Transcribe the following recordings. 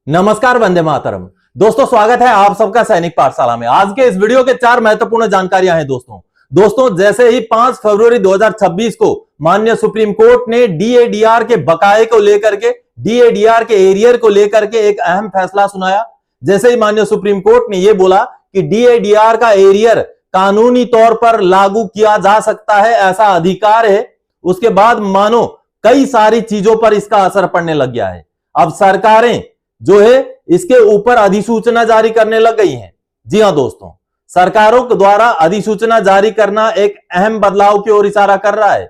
नमस्कार, वंदे मातरम। दोस्तों, स्वागत है आप सबका सैनिक पाठशाला में। आज के इस वीडियो के 4 महत्वपूर्ण जानकारियां हैं दोस्तों जैसे ही 5 फरवरी 2026 को माननीय सुप्रीम कोर्ट ने डीएडीआर के बकाये को लेकर के, डीएडीआर के एरियर को लेकर के एक अहम फैसला सुनाया। जैसे ही माननीय सुप्रीम कोर्ट ने यह बोला कि डीएडीआर का एरियर कानूनी तौर पर लागू किया जा सकता है, ऐसा अधिकार है, उसके बाद मानो कई सारी चीजों पर इसका असर पड़ने लग गया है। अब सरकारें जो है इसके ऊपर अधिसूचना जारी करने लग गई हैं। जी हां दोस्तों, सरकारों के द्वारा अधिसूचना जारी करना एक अहम बदलाव की ओर इशारा कर रहा है,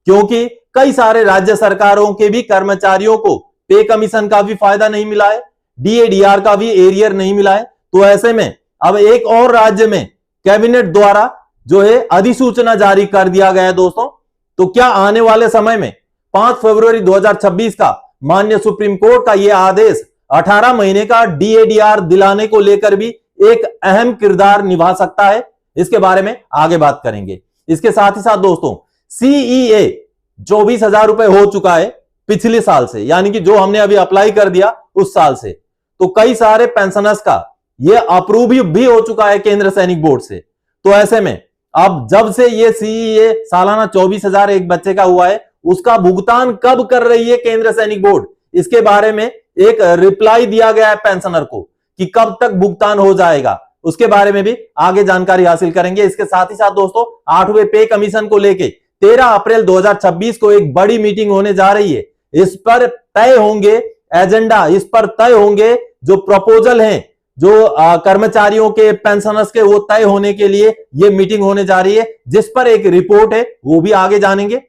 क्योंकि कई सारे राज्य सरकारों के भी कर्मचारियों को पे कमीशन का भी फायदा नहीं मिला है, डीएडीआर का भी एरियर नहीं मिला है। तो ऐसे में अब एक और राज्य में कैबिनेट द्वारा जो है अधिसूचना जारी कर दिया गया है दोस्तों। तो क्या आने वाले समय में 5 फरवरी 2026 का माननीय सुप्रीम कोर्ट का यह आदेश 18 महीने का डीएडीआर दिलाने को लेकर भी एक अहम किरदार निभा सकता है? इसके बारे में आगे बात करेंगे। इसके साथ ही साथ दोस्तों, सीईए 24,000 रुपए हो चुका है पिछले साल से, यानी कि जो हमने अभी अप्लाई कर दिया उस साल से। तो कई सारे पेंशनर्स का यह अप्रूव भी हो चुका है केंद्र सैनिक बोर्ड से। तो ऐसे में अब जब से यह सीईए सालाना 24,000 एक बच्चे का हुआ है, उसका भुगतान कब कर रही है केंद्र सैनिक बोर्ड, इसके बारे में एक रिप्लाई दिया गया है पेंशनर को कि कब तक भुगतान हो जाएगा, उसके बारे में भी आगे जानकारी हासिल करेंगे। इसके साथ ही साथ दोस्तों, 8वें पे कमीशन को लेके 13 अप्रैल 2026 को एक बड़ी मीटिंग होने जा रही है। इस पर तय होंगे एजेंडा, इस पर तय होंगे जो प्रपोजल हैं, जो कर्मचारियों के, पेंशनर्स के, वो तय होने के लिए ये मीटिंग होने जा रही है, जिस पर एक रिपोर्ट है वो भी आगे जानेंगे।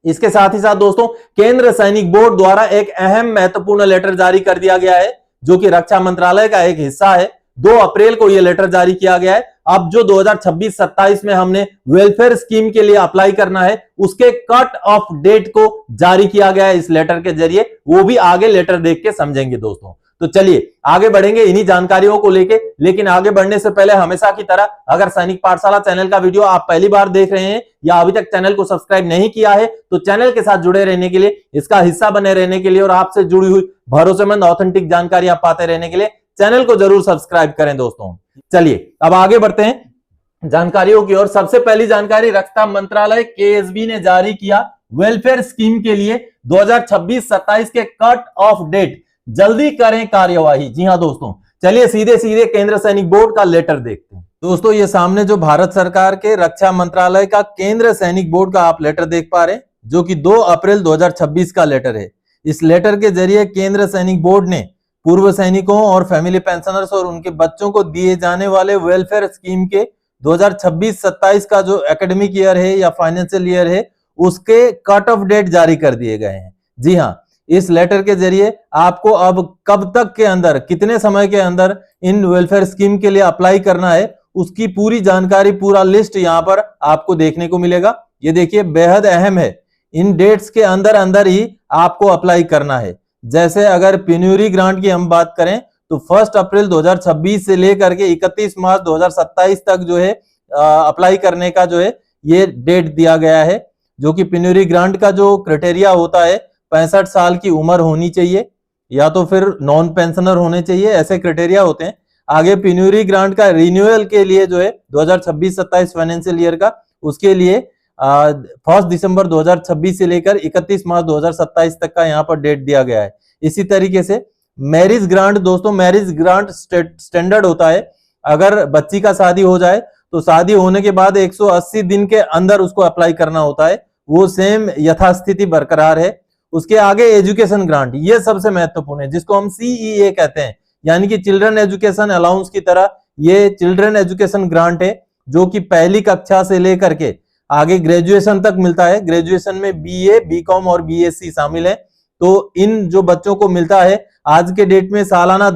इसके साथ ही साथ दोस्तों, केंद्र सैनिक बोर्ड द्वारा एक अहम महत्वपूर्ण लेटर जारी कर दिया गया है, जो कि रक्षा मंत्रालय का एक हिस्सा है। 2 अप्रैल को यह लेटर जारी किया गया है। अब जो 2026-27 में हमने वेलफेयर स्कीम के लिए अप्लाई करना है, उसके कट ऑफ डेट को जारी किया गया है इस लेटर के जरिए। वो भी आगे लेटर देख के समझेंगे दोस्तों। तो चलिए आगे बढ़ेंगे इन्हीं जानकारियों को लेके। लेकिन आगे बढ़ने से पहले हमेशा की तरह, अगर सैनिक पाठशाला चैनल का वीडियो आप पहली बार देख रहे हैं या अभी तक चैनल को सब्सक्राइब नहीं किया है, तो चैनल के साथ जुड़े रहने के लिए, इसका हिस्सा बने रहने के लिए और आपसे जुड़ी हुई भरोसेमंद ऑथेंटिक जानकारियां पाते रहने के लिए चैनल को जरूर सब्सक्राइब करें दोस्तों। चलिए अब आगे बढ़ते हैं जानकारियों की ओर। सबसे पहली जानकारी, रक्षा मंत्रालय केएसबी ने जारी किया वेलफेयर स्कीम के लिए 2026-27 के कट ऑफ डेट, जल्दी करें कार्यवाही। जी हां दोस्तों, चलिए सीधे केंद्र सैनिक बोर्ड का लेटर देखते हैं। दोस्तों, ये सामने जो भारत सरकार के रक्षा मंत्रालय का केंद्र सैनिक बोर्ड का आप लेटर देख पा रहे हैं, जो कि 2 अप्रैल 2026 का लेटर है। इस लेटर के जरिए केंद्र सैनिक बोर्ड ने पूर्व सैनिकों और फैमिली पेंशनर्स और उनके बच्चों को दिए जाने वाले वेलफेयर स्कीम के 2026-27 का जो एकेडमिक ईयर है या फाइनेंशियल ईयर है, उसके कट ऑफ डेट जारी कर दिए गए हैं। जी हां, इस लेटर के जरिए आपको अब कब तक के अंदर, कितने समय के अंदर इन वेलफेयर स्कीम के लिए अप्लाई करना है, उसकी पूरी जानकारी, पूरा लिस्ट यहां पर आपको देखने को मिलेगा। ये देखिए, बेहद अहम है। इन डेट्स के अंदर अंदर ही आपको अप्लाई करना है। जैसे अगर पेन्यूरी ग्रांट की हम बात करें तो 1 अप्रैल 2026 से लेकर के 31 मार्च 2027 तक जो है अप्लाई करने का जो है ये डेट दिया गया है। जो कि पेन्यूरी ग्रांट का जो क्राइटेरिया होता है, 65 साल की उम्र होनी चाहिए या तो फिर नॉन पेंशनर होने चाहिए, ऐसे क्राइटेरिया होते हैं। आगे पेन्यूरी ग्रांट का रिन्यूअल के लिए जो है 2026-27 फाइनेंशियल ईयर का, उसके लिए 1 दिसंबर 2026 से लेकर 31 मार्च 2027 तक का यहाँ पर डेट दिया गया है। इसी तरीके से मैरिज ग्रांट, दोस्तों मैरिज ग्रांट स्टैंडर्ड होता है। अगर बच्ची का शादी हो जाए तो शादी होने के बाद 180 दिन के अंदर उसको अप्लाई करना होता है, वो सेम यथास्थिति बरकरार है। उसके आगे एजुकेशन ग्रांट, ये सबसे महत्वपूर्ण है, जिसको हम सीईए कहते हैं, यानी कि चिल्ड्रन एजुकेशन अलाउंस की तरह ये चिल्ड्रन एजुकेशन ग्रांट है, जो कि पहली कक्षा से लेकर के आगे ग्रेजुएशन तक मिलता है। ग्रेजुएशन में बीए, बीकॉम और बीएससी शामिल है। तो इन जो बच्चों को मिलता है आज के डेट में सालाना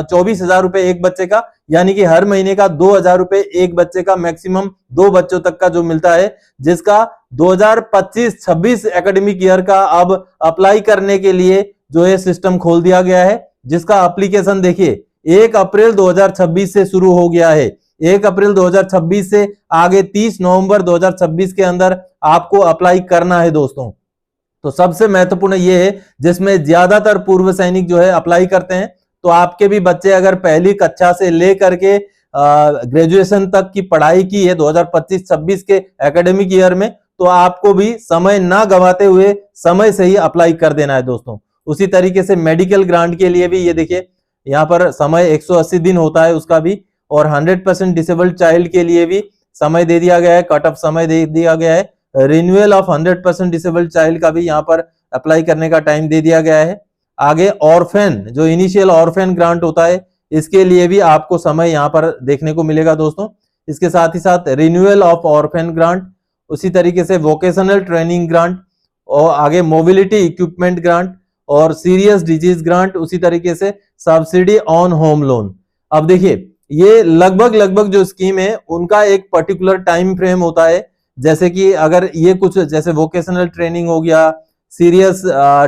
24,000 रुपए एक बच्चे का, यानी कि हर महीने का 2,000 रुपए एक बच्चे का, मैक्सिमम 2 बच्चों तक का जो मिलता है, जिसका 2025-26 एकेडमिक ईयर का अब अप्लाई करने के लिए जो है सिस्टम खोल दिया गया है, जिसका एप्लीकेशन देखिए 1 अप्रैल 2026 से शुरू हो गया है। 1 अप्रैल 2026 से आगे 30 नवंबर 2026 के अंदर आपको अप्लाई करना है दोस्तों। तो सबसे महत्वपूर्ण ये है, जिसमें ज्यादातर पूर्व सैनिक जो है अप्लाई करते हैं, तो आपके भी बच्चे अगर पहली कक्षा से लेकर के ग्रेजुएशन तक की पढ़ाई की है 2025-26 के एकेडमिक ईयर में, तो आपको भी समय ना गंवाते हुए समय से ही अप्लाई कर देना है दोस्तों। उसी तरीके से मेडिकल ग्रांट के लिए भी ये देखिए यहाँ पर समय 180 दिन होता है उसका भी, और 100% डिसेबल्ड चाइल्ड के लिए भी समय दे दिया गया है, कट ऑफ समय दे दिया गया है। रिन्यूअल ऑफ 100% डिसेबल्ड चाइल्ड का भी यहाँ पर अप्लाई करने का टाइम दे दिया गया है। आगे ऑर्फेन, जो इनिशियल ऑर्फेन ग्रांट होता है, इसके लिए भी आपको समय यहाँ पर देखने को मिलेगा दोस्तों। इसके साथ ही साथ रिन्यूअल ऑफ ऑर्फेन ग्रांट, उसी तरीके से वोकेशनल ट्रेनिंग ग्रांट, और आगे मोबिलिटी इक्विपमेंट ग्रांट और सीरियस डिजीज ग्रांट, उसी तरीके से सब्सिडी ऑन होम लोन। अब देखिए ये लगभग जो स्कीम है उनका एक पर्टिकुलर टाइम फ्रेम होता है। जैसे कि अगर ये कुछ जैसे वोकेशनल ट्रेनिंग हो गया, सीरियस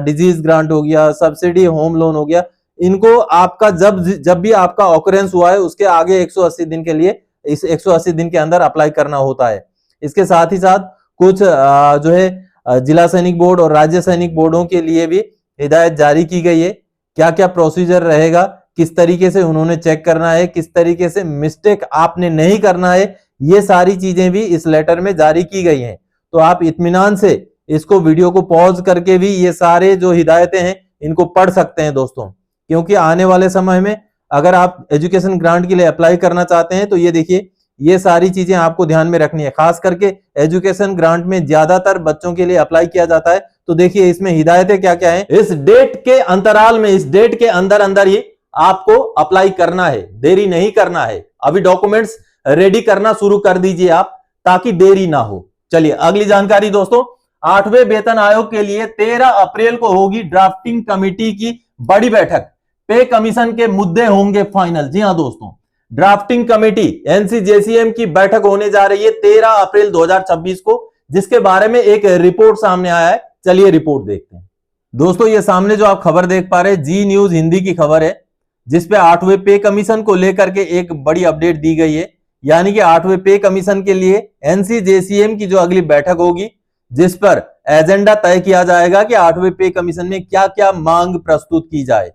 डिजीज ग्रांट हो गया, सब्सिडी होम लोन हो गया, इनको आपका जब भी आपका ऑकरेंस हुआ है उसके आगे 180 दिन के लिए, इस 180 दिन के अंदर अप्लाई करना होता है। इसके साथ ही साथ कुछ जो है जिला सैनिक बोर्ड और राज्य सैनिक बोर्डों के लिए भी हिदायत जारी की गई है। क्या क्या प्रोसीजर रहेगा, किस तरीके से उन्होंने चेक करना है, किस तरीके से मिस्टेक आपने नहीं करना है, ये सारी चीजें भी इस लेटर में जारी की गई हैं। तो आप इत्मीनान से इसको वीडियो को पॉज करके भी ये सारे जो हिदायतें हैं इनको पढ़ सकते हैं दोस्तों, क्योंकि आने वाले समय में अगर आप एजुकेशन ग्रांट के लिए अप्लाई करना चाहते हैं तो ये देखिए ये सारी चीजें आपको ध्यान में रखनी है। खास करके एजुकेशन ग्रांट में ज्यादातर बच्चों के लिए अप्लाई किया जाता है, तो देखिए इसमें हिदायतें क्या क्या हैं। इस डेट के अंतराल में, इस डेट के अंदर ही आपको अप्लाई करना है, देरी नहीं करना है। अभी डॉक्यूमेंट्स रेडी करना शुरू कर दीजिए आप, ताकि देरी ना हो। चलिए अगली जानकारी दोस्तों, 8वें वेतन आयोग के लिए 13 अप्रैल को होगी ड्राफ्टिंग कमेटी की बड़ी बैठक। पे कमीशन के मुद्दे होंगे फाइनल। जी हां दोस्तों, ड्राफ्टिंग कमेटी एनसीजेसीएम की बैठक होने जा रही है 13 अप्रैल 2026 को, जिसके बारे में एक रिपोर्ट सामने आया है। चलिए रिपोर्ट देखते हैं दोस्तों। ये सामने जो आप खबर देख पा रहे हैं, जी न्यूज हिंदी की खबर है, जिसपे 8वें पे कमीशन को लेकर के एक बड़ी अपडेट दी गई है। यानी कि 8वें पे कमीशन के लिए एनसीजेसीएम की जो अगली बैठक होगी, जिस पर एजेंडा तय किया जाएगा कि 8वें पे कमीशन में क्या क्या मांग प्रस्तुत की जाए,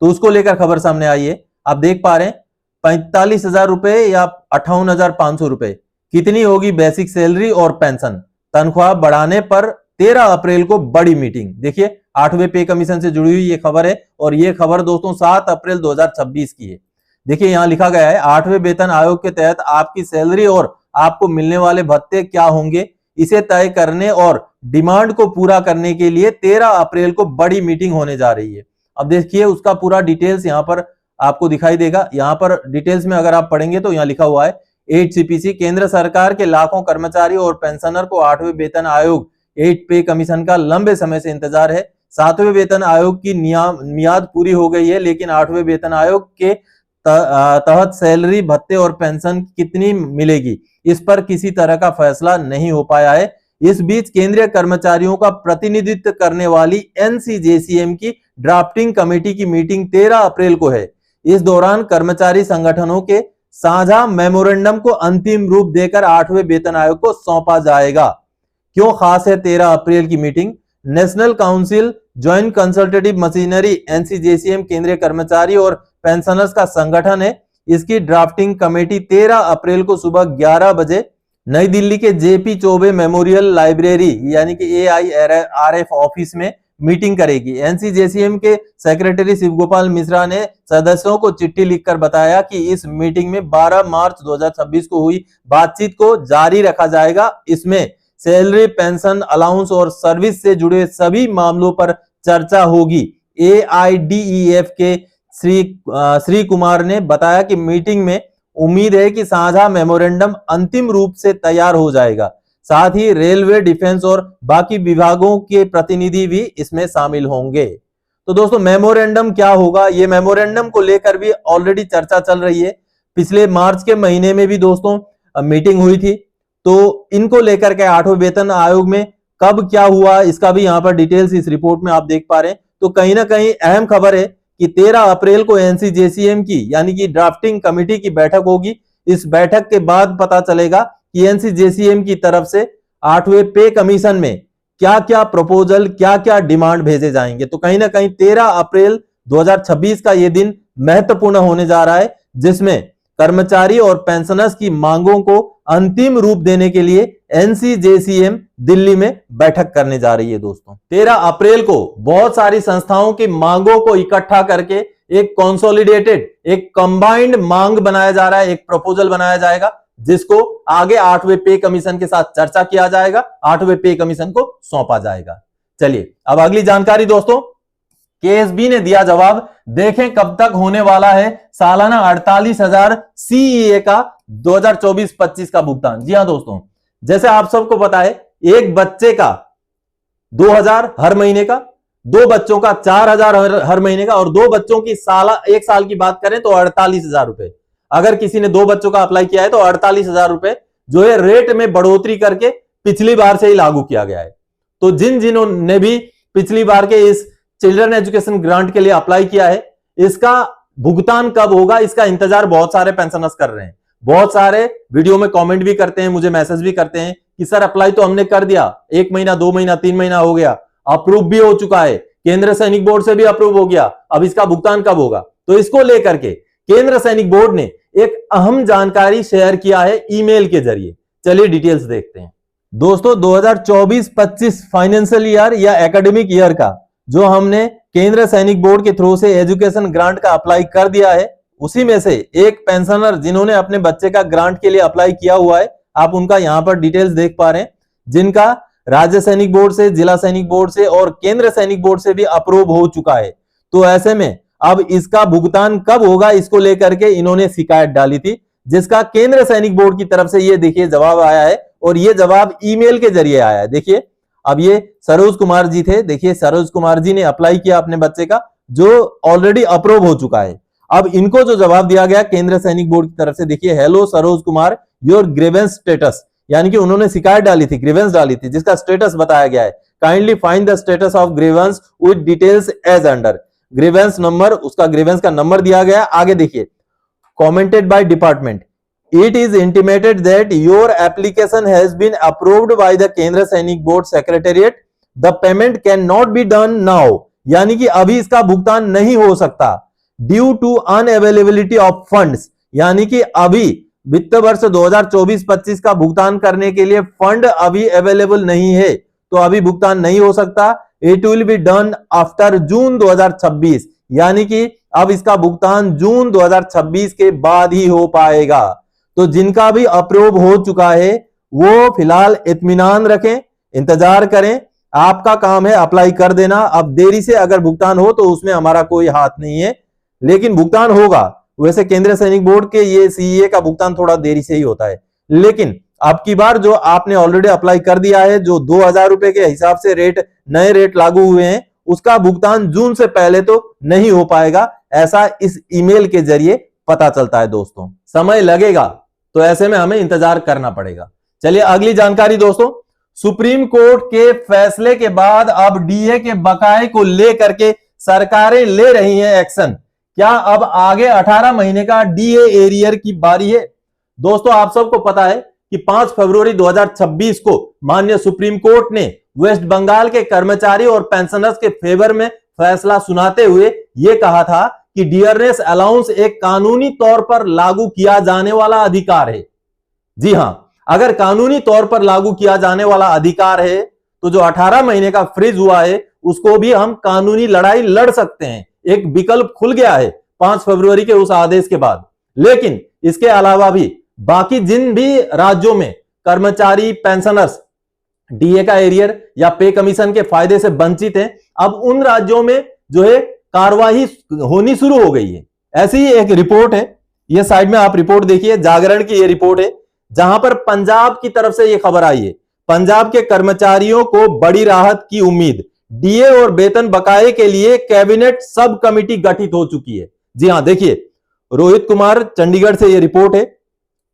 तो उसको लेकर खबर सामने आई है। आप देख पा रहे हैं 45,000 रुपए या 58,500 रुपए कितनी होगी बेसिक सैलरी और पेंशन। तनख्वाह बढ़ाने पर 13 अप्रैल को बड़ी मीटिंग। देखिए 8वें पे कमीशन से जुड़ी हुई ये खबर है, और ये खबर दोस्तों 7 अप्रैल 2026 की है। देखिए यहां लिखा गया है, 8वें वेतन आयोग के तहत आपकी सैलरी और आपको मिलने वाले भत्ते क्या होंगे, इसे तय करने और डिमांड को पूरा करने के लिए 13 अप्रैल को बड़ी मीटिंग होने जा रही है। अब देखिए उसका पूरा डिटेल्स यहां पर आपको दिखाई देगा। यहां पर डिटेल्स में अगर आप पढ़ेंगे तो यहां लिखा हुआ है 8 सीपीसी, केंद्र सरकार के लाखों कर्मचारी और पेंशनर को 8वें वेतन आयोग 8 पे कमीशन का लंबे समय से इंतजार है। 7वें वेतन आयोग की मियाद पूरी हो गई है, लेकिन 8वें वेतन आयोग के तहत सैलरी, भत्ते और पेंशन कितनी मिलेगी, इस पर किसी तरह का फैसला नहीं हो पाया है। इस बीच केंद्रीय कर्मचारियों का प्रतिनिधित्व करने वाली एनसीजेसीएम की ड्राफ्टिंग कमेटी की मीटिंग 13 अप्रैल को है। इस दौरान कर्मचारी संगठनों के साझा मेमोरेंडम को अंतिम रूप देकर 8वें वेतन आयोग को सौंपा जाएगा। क्यों खास है 13 अप्रैल की meeting? National council joint consultative machinery NCJCM केंद्रीय कर्मचारी और पेंशनर्स का संगठन है। इसकी ड्राफ्टिंग कमेटी 13 अप्रैल को सुबह 11 बजे नई दिल्ली के जेपी चौबे मेमोरियल लाइब्रेरी यानी कि AIRF ऑफिस में मीटिंग करेगी। एनसीजेसीएम के सेक्रेटरी शिवगोपाल मिश्रा ने सदस्यों को चिट्ठी लिखकर बताया कि इस मीटिंग में 12 मार्च 2026 को हुई बातचीत को जारी रखा जाएगा। इसमें सैलरी, पेंशन, अलाउंस और सर्विस से जुड़े सभी मामलों पर चर्चा होगी। AIDEF के श्री कुमार ने बताया कि मीटिंग में उम्मीद है कि साझा मेमोरेंडम अंतिम रूप से तैयार हो जाएगा। साथ ही रेलवे, डिफेंस और बाकी विभागों के प्रतिनिधि भी इसमें शामिल होंगे। तो दोस्तों मेमोरेंडम क्या होगा, ये मेमोरेंडम को लेकर भी ऑलरेडी चर्चा चल रही है। पिछले मार्च के महीने में भी दोस्तों मीटिंग हुई थी, तो इनको लेकर के 8वें वेतन आयोग में कब क्या हुआ इसका भी यहाँ पर डिटेल्स इस रिपोर्ट में आप देख पा रहे हैं। तो कहीं ना कहीं अहम खबर है कि 13 अप्रैल को एनसीजेसीएम की यानी कि ड्राफ्टिंग कमेटी की बैठक होगी। इस बैठक के बाद पता चलेगा कि एनसीजेसीएम की तरफ से 8वें पे कमीशन में क्या क्या प्रपोजल, क्या क्या डिमांड भेजे जाएंगे। तो कहीं ना कहीं 13 अप्रैल 2026 का ये दिन महत्वपूर्ण होने जा रहा है, जिसमें कर्मचारी और पेंशनर्स की मांगों को अंतिम रूप देने के लिए एनसीजेसीएम दिल्ली में बैठक करने जा रही है। दोस्तों 13 अप्रैल को बहुत सारी संस्थाओं की मांगों को इकट्ठा करके एक कंसोलिडेटेड, एक कंबाइंड मांग बनाया जा रहा है, एक प्रपोजल बनाया जाएगा, जिसको आगे 8वें पे कमीशन के साथ चर्चा किया जाएगा, 8वें पे कमीशन को सौंपा जाएगा। चलिए अब अगली जानकारी दोस्तों, केएसबी ने दिया जवाब, देखें कब तक होने वाला है सालाना 48,000 सीईए का 2024-25 का भुगतान। जी हां दोस्तों, जैसे आप सबको पता है, एक बच्चे का 2,000 हर महीने का, 2 बच्चों का 4,000 हर महीने का, और 2 बच्चों की एक साल की बात करें तो 48,000 रुपए। अगर किसी ने 2 बच्चों का अप्लाई किया है तो 48,000 रुपए जो है रेट में बढ़ोतरी करके पिछली बार से ही लागू किया गया है। तो जिन्होंने भी पिछली बार के इस चिल्ड्रन एजुकेशन ग्रांट के लिए अप्लाई किया है, इसका भुगतान कब होगा, इसका इंतजार बहुत सारे पेंशनर्स कर रहे हैं। बहुत सारे वीडियो में कमेंट भी करते हैं, मुझे मैसेज भी करते हैं कि सर अप्लाई तो हमने कर दिया, 1 महीना 2 महीना 3 महीना हो गया, अप्रूव भी हो चुका है, केंद्र सैनिक बोर्ड से भी अप्रूव हो गया, अब इसका भुगतान कब होगा। तो इसको लेकर के केंद्र सैनिक बोर्ड ने एक अहम जानकारी शेयर किया है ईमेल के जरिए। चलिए डिटेल्स देखते हैं। दोस्तों 2024-25 फाइनेंशियल ईयर या एकेडमिक ईयर का जो हमने केंद्र सैनिक बोर्ड के थ्रू से एजुकेशन ग्रांट का अप्लाई कर दिया है, उसी में से एक पेंशनर जिन्होंने अपने बच्चे का ग्रांट के लिए अप्लाई किया हुआ है, आप उनका यहां पर डिटेल्स देख पा रहे हैं, जिनका राज्य सैनिक बोर्ड से, जिला सैनिक बोर्ड से और केंद्र सैनिक बोर्ड से भी अप्रूव हो चुका है। तो ऐसे में अब इसका भुगतान कब होगा, इसको लेकर के इन्होंने शिकायत डाली थी, जिसका केंद्र सैनिक बोर्ड की तरफ से ये देखिए जवाब आया है, और ये जवाब ईमेल के जरिए आया है। देखिए अब ये सरोज कुमार जी थे, देखिए सरोज कुमार जी ने अप्लाई किया अपने बच्चे का, जो ऑलरेडी अप्रूव हो चुका है। अब इनको जो जवाब दिया गया केंद्र सैनिक बोर्ड की तरफ से, देखिए hello Saroj Kumar, your grievance status, यानी कि उन्होंने शिकायत डाली थी, ग्रीवेंस डाली थी, जिसका स्टेटस बताया गया है, kindly find the status of grievance with details as under. Grievance number, उसका ग्रीवेंस का नंबर दिया गया। आगे देखिए, commented by department, it is intimated that your application has been approved by the केंद्र सैनिक board secretariat, the payment cannot be done now, यानी कि अभी इसका भुगतान नहीं हो सकता, due to unavailability of funds, यानी कि अभी वित्त वर्ष 2024-25 का भुगतान करने के लिए फंड अभी अवेलेबल नहीं है, तो अभी भुगतान नहीं हो सकता। It will be done after June 2026, यानी कि अब इसका भुगतान जून 2026 के बाद ही हो पाएगा। तो जिनका भी अप्रूव हो चुका है वो फिलहाल इत्मीनान रखें, इंतजार करें, आपका काम है अप्लाई कर देना। अब देरी से अगर भुगतान हो तो उसमें हमारा कोई हाथ नहीं है, लेकिन भुगतान होगा। वैसे केंद्र सैनिक बोर्ड के ये सीईए का भुगतान थोड़ा देरी से ही होता है, लेकिन अब की बार जो आपने ऑलरेडी अप्लाई कर दिया है, जो 2,000 रुपए के हिसाब से नए रेट लागू हुए हैं, उसका भुगतान जून से पहले तो नहीं हो पाएगा, ऐसा इस ईमेल के जरिए पता चलता है। दोस्तों समय लगेगा, तो ऐसे में हमें इंतजार करना पड़ेगा। चलिए अगली जानकारी दोस्तों, सुप्रीम कोर्ट के फैसले के बाद अब डीए के बकाये को लेकर के सरकारें ले रही हैं एक्शन। क्या अब आगे 18 महीने का डीए एरियर की बारी है? दोस्तों आप सबको पता है कि 5 फरवरी 2026 को माननीय सुप्रीम कोर्ट ने वेस्ट बंगाल के कर्मचारी और पेंशनर्स के फेवर में फैसला सुनाते हुए यह कहा था कि डियरनेस अलाउंस एक कानूनी तौर पर लागू किया जाने वाला अधिकार है। जी हां, अगर कानूनी तौर पर लागू किया जाने वाला अधिकार है तो जो 18 महीने का फ्रीज हुआ है उसको भी हम कानूनी लड़ाई लड़ सकते हैं। एक विकल्प खुल गया है 5 फरवरी के उस आदेश के बाद। लेकिन इसके अलावा भी बाकी जिन भी राज्यों में कर्मचारी पेंशनर्स डीए का एरियर या पे कमीशन के फायदे से वंचित हैं, अब उन राज्यों में जो है कार्रवाई होनी शुरू हो गई है। ऐसी ही एक रिपोर्ट है, ये साइड में आप रिपोर्ट देखिए, जागरण की ये रिपोर्ट है, जहां पर पंजाब की तरफ से ये खबर आई है। पंजाब के कर्मचारियों को बड़ी राहत की उम्मीद, डीए और वेतन बकाये के लिए कैबिनेट सब कमिटी गठित हो चुकी है। जी हां, देखिए रोहित कुमार चंडीगढ़ से ये रिपोर्ट है,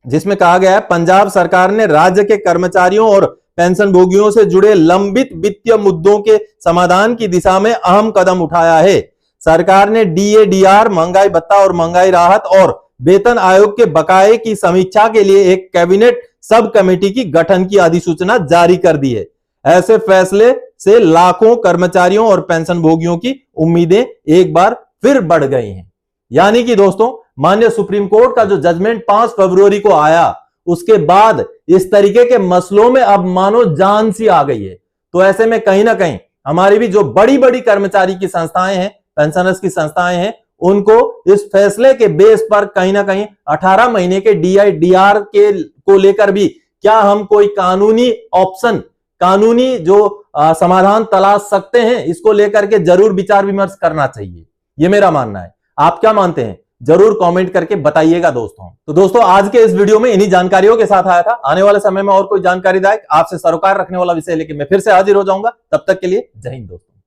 जिसमें कहा गया है पंजाब सरकार ने राज्य के कर्मचारियों और पेंशन भोगियों से जुड़े लंबित वित्तीय मुद्दों के समाधान की दिशा में अहम कदम उठाया है। सरकार ने डीएडीआर, महंगाई भत्ता और महंगाई राहत और वेतन आयोग के बकाये की समीक्षा के लिए एक कैबिनेट सब कमेटी की गठन की अधिसूचना जारी कर दी है। ऐसे फैसले से लाखों कर्मचारियों और पेंशन भोगियों की उम्मीदें एक बार फिर बढ़ गई हैं। यानी कि दोस्तों माननीय सुप्रीम कोर्ट का जो जजमेंट 5 फरवरी को आया, उसके बाद इस तरीके के मसलों में अब मानो जान सी आ गई है। तो ऐसे में कहीं ना कहीं हमारी भी जो बड़ी बड़ी कर्मचारी की संस्थाएं हैं, पेंशनर्स की संस्थाएं हैं, उनको इस फैसले के बेस पर कहीं ना कहीं 18 महीने के DIDR के को लेकर भी क्या हम कोई कानूनी ऑप्शन, कानूनी जो समाधान तलाश सकते हैं, इसको लेकर के जरूर विचार विमर्श करना चाहिए। ये मेरा मानना है। आप क्या मानते हैं जरूर कमेंट करके बताइएगा दोस्तों। तो दोस्तों आज के इस वीडियो में इन्हीं जानकारियों के साथ आया था। आने वाले समय में और कोई जानकारीदायक आपसे सरोकार रखने वाला विषय लेके मैं फिर से हाजिर हो जाऊंगा। तब तक के लिए जय हिंद दोस्तों।